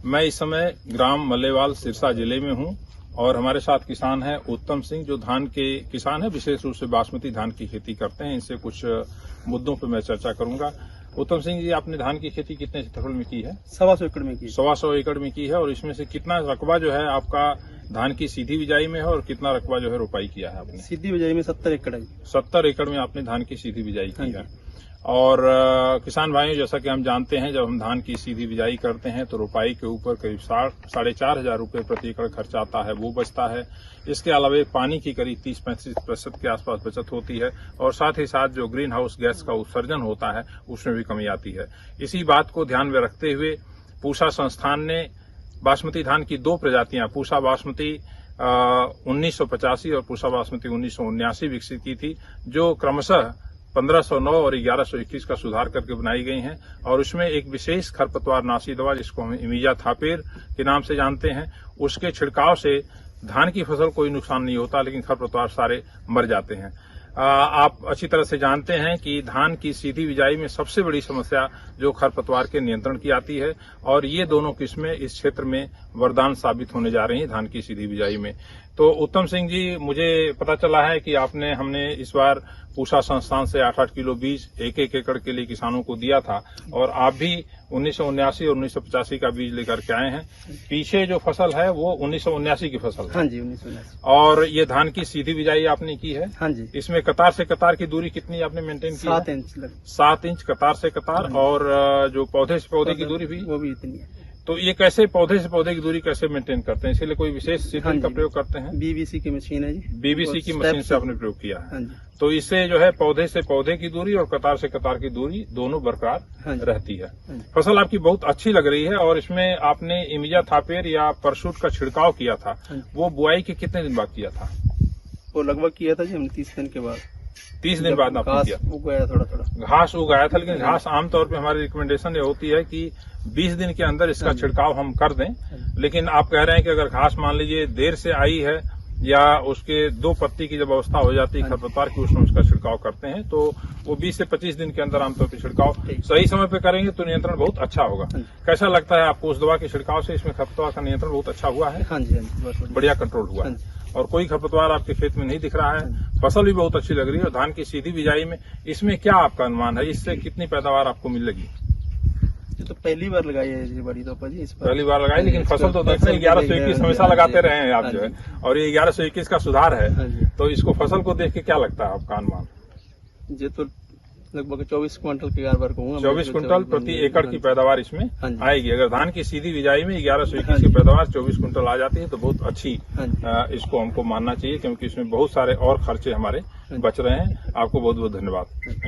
मैं इस समय ग्राम मल्लेवाल सिरसा जिले में हूं और हमारे साथ किसान हैं उत्तम सिंह, जो धान के किसान हैं, विशेष रूप से बासमती धान की खेती करते हैं। इनसे कुछ मुद्दों पर मैं चर्चा करूंगा। उत्तम सिंह जी, आपने धान की खेती कितने क्षेत्रफल में की है? 125 एकड़ में की। 125 एकड़ में की है। और इसमें से कितना रकबा जो है आपका धान की सीधी बिजाई में है और कितना रकबा जो है रोपाई किया है आपने? सीधी बिजाई में 70 एकड़ है। 70 एकड़ में आपने धान की सीधी बिजाई की है। और किसान भाइयों, जैसा कि हम जानते हैं, जब हम धान की सीधी बिजाई करते हैं तो रोपाई के ऊपर करीब 4,500 रुपये प्रति एकड़ खर्च आता है, वो बचता है। इसके अलावा पानी की करीब 30-35% के आसपास बचत होती है और साथ ही साथ जो ग्रीन हाउस गैस का उत्सर्जन होता है उसमें भी कमी आती है। इसी बात को ध्यान में रखते हुए पूसा संस्थान ने बासमती धान की 2 प्रजातियां, पूसा बासमती 1985 और पूसा बासमती 1979 विकसित की थी, जो क्रमशः 1509 और 1121 का सुधार करके बनाई गई हैं। और उसमें एक विशेष खरपतवार नाशी दवा, जिसको हम इमिजाथापेर के नाम से जानते हैं, उसके छिड़काव से धान की फसल कोई नुकसान नहीं होता, लेकिन खरपतवार सारे मर जाते हैं। आप अच्छी तरह से जानते हैं कि धान की सीधी बिजाई में सबसे बड़ी समस्या जो खरपतवार के नियंत्रण की आती है, और ये दोनों किस्में इस क्षेत्र में वरदान साबित होने जा रही हैं धान की सीधी बिजाई में। तो उत्तम सिंह जी, मुझे पता चला है कि हमने इस बार पूसा संस्थान से 8-8 किलो बीज 1-1 एकड़ के लिए किसानों को दिया था, और आप भी 1979 और 1985 का बीज लेकर के आए हैं। पीछे जो फसल है वो 1979 की फसल है। हाँ जी, 1979। और ये धान की सीधी बिजाई आपने की है। हाँ जी। इसमें कतार से कतार की दूरी कितनी आपने मेंटेन की? 7 इंच। 7 इंच कतार से कतार। और जो पौधे से पौधे की दूरी भी वो भी इतनी है। तो ये कैसे पौधे से पौधे की दूरी कैसे मेंटेन करते हैं? इसके लिए कोई विशेष सीजन का प्रयोग करते हैं? बीबीसी की मशीन है जी। बीबीसी की मशीन से आपने प्रयोग किया है। हाँ जी। तो इससे जो है पौधे से पौधे की दूरी और कतार से कतार की दूरी दोनों बरकरार रहती है। फसल आपकी बहुत अच्छी लग रही है। और इसमें आपने इमिजाथापेर या परसूट का छिड़काव किया था, वो बुआई के कितने दिन बाद किया था? वो लगभग किया था जी हमने 30 दिन के बाद। 30 दिन बाद आपने किया? उगाया थोड़ा घास उगाया था, लेकिन घास आमतौर पे हमारी रिकमेंडेशन ये होती है कि 20 दिन के अंदर इसका छिड़काव हम कर दें। लेकिन आप कह रहे हैं कि अगर घास मान लीजिए देर से आई है या उसके 2 पत्ती की जब अवस्था हो जाती है खरपतवार की, उसमें उसका छिड़काव करते हैं, तो वो 20 से 25 दिन के अंदर आमतौर पर छिड़काव सही समय पे करेंगे तो नियंत्रण बहुत अच्छा होगा। कैसा लगता है आपको उस दवा के छिड़काव से? इसमें खरपतवार का नियंत्रण बहुत अच्छा हुआ है। हाँ जी, बहुत बढ़िया कंट्रोल हुआ है और कोई खरपतवार आपके खेत में नहीं दिख रहा है। फसल भी बहुत अच्छी लग रही है। और धान की सीधी बिजाई में इसमें क्या आपका अनुमान है, इससे कितनी पैदावार आपको मिलेगी? ये तो पहली बार लगाई है जी, बड़ी तौर पर जी। इस पर पहली बार लगाई, लेकिन फसल तो देखते हैं 1121 हमेशा लगाते रहे हैं आप जो है, और ये 1121 का सुधार है। तो इसको फसल को देख के क्या लगता है आपका अनुमान? ये तो लगभग 24 क्विंटल के बार कहूँगा। 24 क्विंटल प्रति एकड़ की पैदावार इसमें आएगी। अगर धान की सीधी बिजाई में 1121 की पैदावार 24 क्विंटल आ जाती है तो बहुत अच्छी इसको हमको मानना चाहिए, क्योंकि इसमें बहुत सारे और खर्चे हमारे बच रहे हैं। आपको बहुत बहुत धन्यवाद।